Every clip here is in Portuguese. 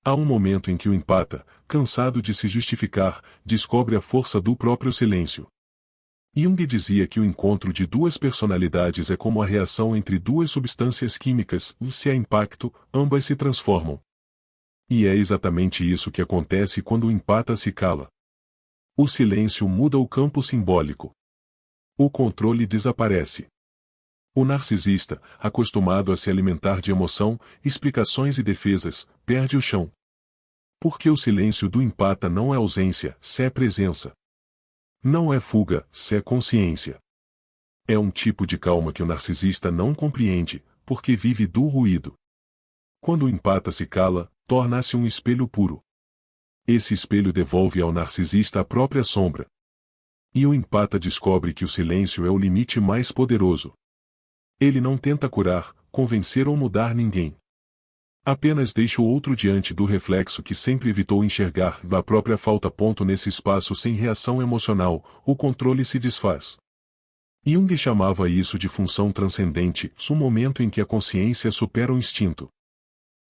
Há um momento em que o empata, cansado de se justificar, descobre a força do próprio silêncio. Jung dizia que o encontro de duas personalidades é como a reação entre duas substâncias químicas, e se há impacto, ambas se transformam. E é exatamente isso que acontece quando o empata se cala. O silêncio muda o campo simbólico. O controle desaparece. O narcisista, acostumado a se alimentar de emoção, explicações e defesas, perde o chão. Porque o silêncio do empata não é ausência, se é presença. Não é fuga, se é consciência. É um tipo de calma que o narcisista não compreende, porque vive do ruído. Quando o empata se cala, torna-se um espelho puro. Esse espelho devolve ao narcisista a própria sombra. E o empata descobre que o silêncio é o limite mais poderoso. Ele não tenta curar, convencer ou mudar ninguém. Apenas deixa o outro diante do reflexo que sempre evitou enxergar, da própria falta. Nesse espaço sem reação emocional, o controle se desfaz. Jung chamava isso de função transcendente, o momento em que a consciência supera o instinto.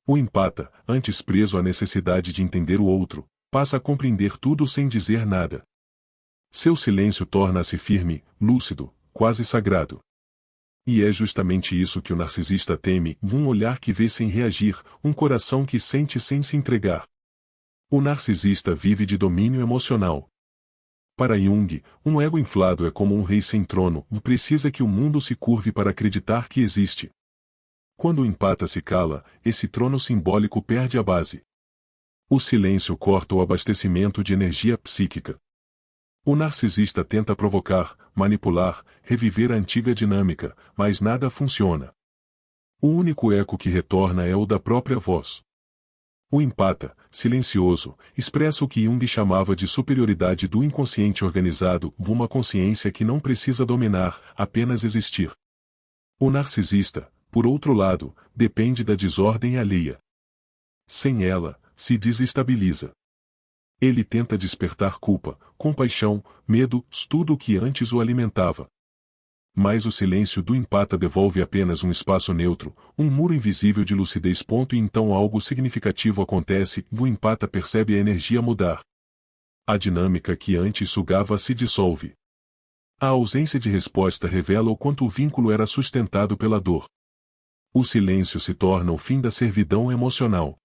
O empata, antes preso à necessidade de entender o outro, passa a compreender tudo sem dizer nada. Seu silêncio torna-se firme, lúcido, quase sagrado. E é justamente isso que o narcisista teme, um olhar que vê sem reagir, um coração que sente sem se entregar. O narcisista vive de domínio emocional. Para Jung, um ego inflado é como um rei sem trono, e precisa que o mundo se curve para acreditar que existe. Quando o empata se cala, esse trono simbólico perde a base. O silêncio corta o abastecimento de energia psíquica. O narcisista tenta provocar, manipular, reviver a antiga dinâmica, mas nada funciona. O único eco que retorna é o da própria voz. O empata, silencioso, expressa o que Jung chamava de superioridade do inconsciente organizado, uma consciência que não precisa dominar, apenas existir. O narcisista, por outro lado, depende da desordem alheia. Sem ela, se desestabiliza. Ele tenta despertar culpa, compaixão, medo, tudo o que antes o alimentava. Mas o silêncio do empata devolve apenas um espaço neutro, um muro invisível de lucidez. E então algo significativo acontece, o empata percebe a energia mudar. A dinâmica que antes sugava se dissolve. A ausência de resposta revela o quanto o vínculo era sustentado pela dor. O silêncio se torna o fim da servidão emocional.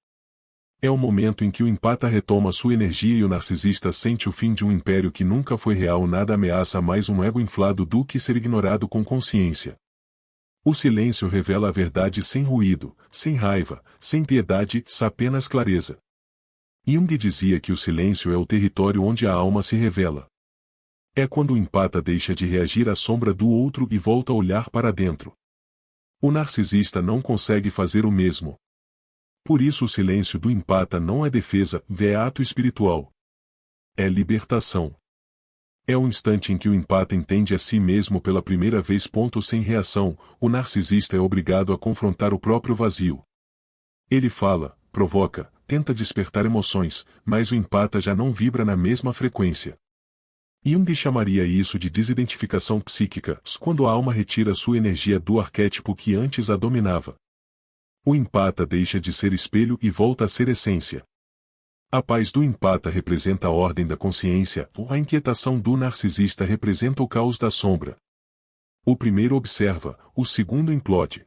É o momento em que o empata retoma sua energia e o narcisista sente o fim de um império que nunca foi real. Nada ameaça mais um ego inflado do que ser ignorado com consciência. O silêncio revela a verdade sem ruído, sem raiva, sem piedade, apenas clareza. Jung dizia que o silêncio é o território onde a alma se revela. É quando o empata deixa de reagir à sombra do outro e volta a olhar para dentro. O narcisista não consegue fazer o mesmo. Por isso o silêncio do empata não é defesa, é ato espiritual. É libertação. É o instante em que o empata entende a si mesmo pela primeira vez. Sem reação, o narcisista é obrigado a confrontar o próprio vazio. Ele fala, provoca, tenta despertar emoções, mas o empata já não vibra na mesma frequência. Jung chamaria isso de desidentificação psíquica, quando a alma retira sua energia do arquétipo que antes a dominava. O empata deixa de ser espelho e volta a ser essência. A paz do empata representa a ordem da consciência, a inquietação do narcisista representa o caos da sombra. O primeiro observa, o segundo implode.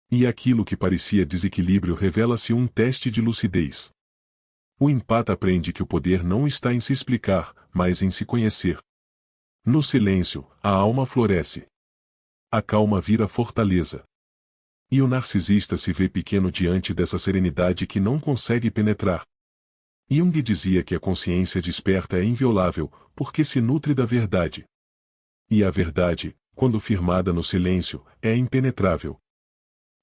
E aquilo que parecia desequilíbrio revela-se um teste de lucidez. O empata aprende que o poder não está em se explicar, mas em se conhecer. No silêncio, a alma floresce. A calma vira fortaleza. E o narcisista se vê pequeno diante dessa serenidade que não consegue penetrar. Jung dizia que a consciência desperta é inviolável, porque se nutre da verdade. E a verdade, quando firmada no silêncio, é impenetrável.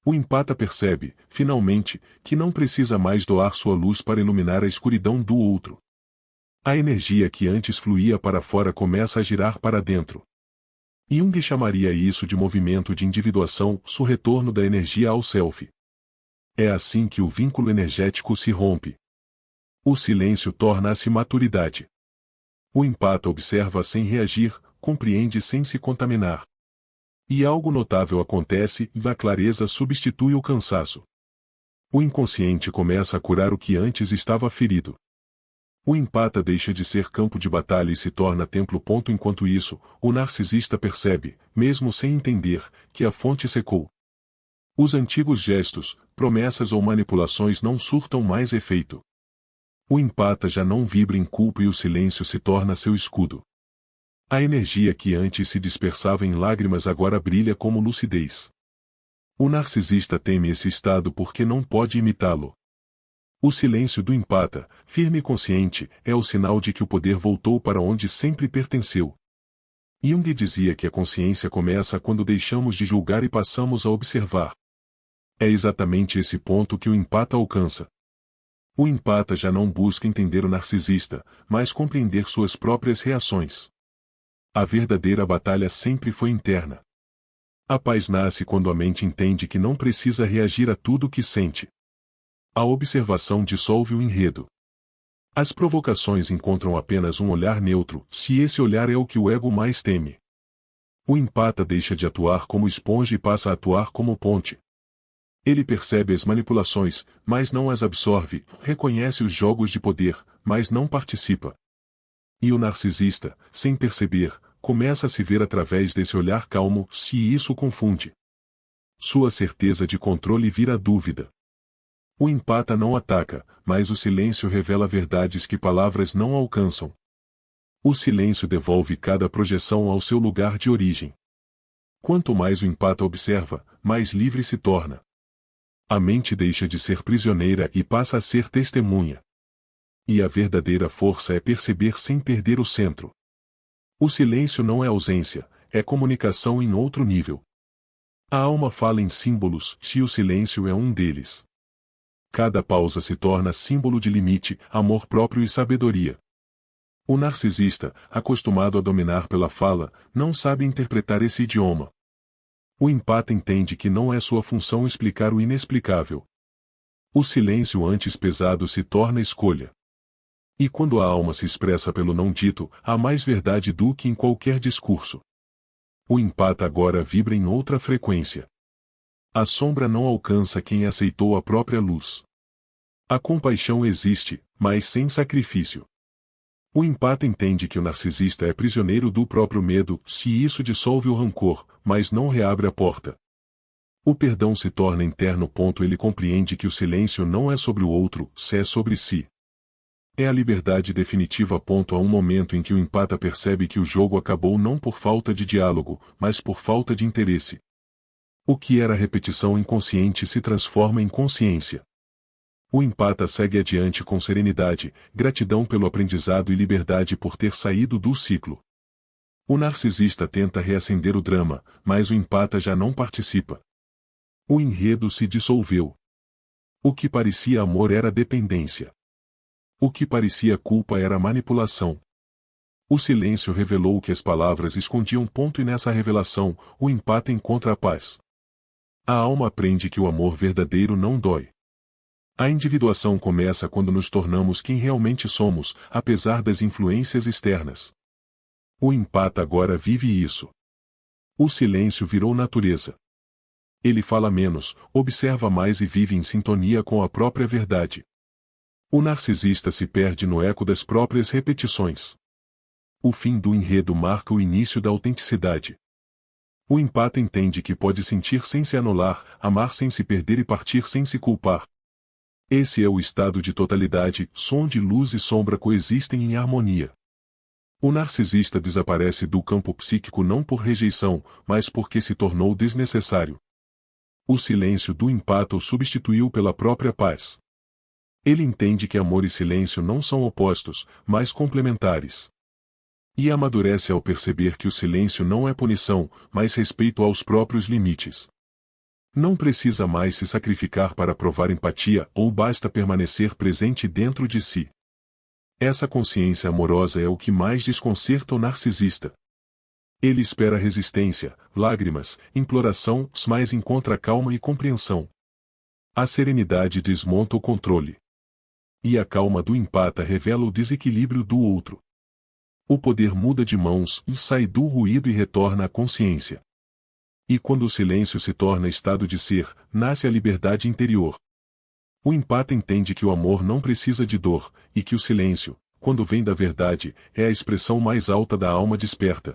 O empata percebe, finalmente, que não precisa mais doar sua luz para iluminar a escuridão do outro. A energia que antes fluía para fora começa a girar para dentro. Jung chamaria isso de movimento de individuação, o retorno da energia ao self. É assim que o vínculo energético se rompe. O silêncio torna-se maturidade. O empata observa sem reagir, compreende sem se contaminar. E algo notável acontece, a clareza substitui o cansaço. O inconsciente começa a curar o que antes estava ferido. O empata deixa de ser campo de batalha e se torna templo. Enquanto isso, o narcisista percebe, mesmo sem entender, que a fonte secou. Os antigos gestos, promessas ou manipulações não surtam mais efeito. O empata já não vibra em culpa e o silêncio se torna seu escudo. A energia que antes se dispersava em lágrimas agora brilha como lucidez. O narcisista teme esse estado porque não pode imitá-lo. O silêncio do empata, firme e consciente, é o sinal de que o poder voltou para onde sempre pertenceu. Jung dizia que a consciência começa quando deixamos de julgar e passamos a observar. É exatamente esse ponto que o empata alcança. O empata já não busca entender o narcisista, mas compreender suas próprias reações. A verdadeira batalha sempre foi interna. A paz nasce quando a mente entende que não precisa reagir a tudo o que sente. A observação dissolve o enredo. As provocações encontram apenas um olhar neutro, se esse olhar é o que o ego mais teme. O empata deixa de atuar como esponja e passa a atuar como ponte. Ele percebe as manipulações, mas não as absorve, reconhece os jogos de poder, mas não participa. E o narcisista, sem perceber, começa a se ver através desse olhar calmo, se isso o confunde. Sua certeza de controle vira dúvida. O empata não ataca, mas o silêncio revela verdades que palavras não alcançam. O silêncio devolve cada projeção ao seu lugar de origem. Quanto mais o empata observa, mais livre se torna. A mente deixa de ser prisioneira e passa a ser testemunha. E a verdadeira força é perceber sem perder o centro. O silêncio não é ausência, é comunicação em outro nível. A alma fala em símbolos, se o silêncio é um deles. Cada pausa se torna símbolo de limite, amor próprio e sabedoria. O narcisista, acostumado a dominar pela fala, não sabe interpretar esse idioma. O empata entende que não é sua função explicar o inexplicável. O silêncio antes pesado se torna escolha. E quando a alma se expressa pelo não dito, há mais verdade do que em qualquer discurso. O empata agora vibra em outra frequência. A sombra não alcança quem aceitou a própria luz. A compaixão existe, mas sem sacrifício. O empata entende que o narcisista é prisioneiro do próprio medo, se isso dissolve o rancor, mas não reabre a porta. O perdão se torna interno. Ele compreende que o silêncio não é sobre o outro, se é sobre si. É a liberdade definitiva. Há um momento em que o empata percebe que o jogo acabou não por falta de diálogo, mas por falta de interesse. O que era repetição inconsciente se transforma em consciência. O empata segue adiante com serenidade, gratidão pelo aprendizado e liberdade por ter saído do ciclo. O narcisista tenta reacender o drama, mas o empata já não participa. O enredo se dissolveu. O que parecia amor era dependência. O que parecia culpa era manipulação. O silêncio revelou o que as palavras escondiam. E nessa revelação, o empata encontra a paz. A alma aprende que o amor verdadeiro não dói. A individuação começa quando nos tornamos quem realmente somos, apesar das influências externas. O empata agora vive isso. O silêncio virou natureza. Ele fala menos, observa mais e vive em sintonia com a própria verdade. O narcisista se perde no eco das próprias repetições. O fim do enredo marca o início da autenticidade. O empata entende que pode sentir sem se anular, amar sem se perder e partir sem se culpar. Esse é o estado de totalidade, onde luz e sombra coexistem em harmonia. O narcisista desaparece do campo psíquico não por rejeição, mas porque se tornou desnecessário. O silêncio do empata o substituiu pela própria paz. Ele entende que amor e silêncio não são opostos, mas complementares. E amadurece ao perceber que o silêncio não é punição, mas respeito aos próprios limites. Não precisa mais se sacrificar para provar empatia ou basta permanecer presente dentro de si. Essa consciência amorosa é o que mais desconcerta o narcisista. Ele espera resistência, lágrimas, imploração, mas encontra calma e compreensão. A serenidade desmonta o controle. E a calma do empata revela o desequilíbrio do outro. O poder muda de mãos, sai do ruído e retorna à consciência. E quando o silêncio se torna estado de ser, nasce a liberdade interior. O empata entende que o amor não precisa de dor, e que o silêncio, quando vem da verdade, é a expressão mais alta da alma desperta.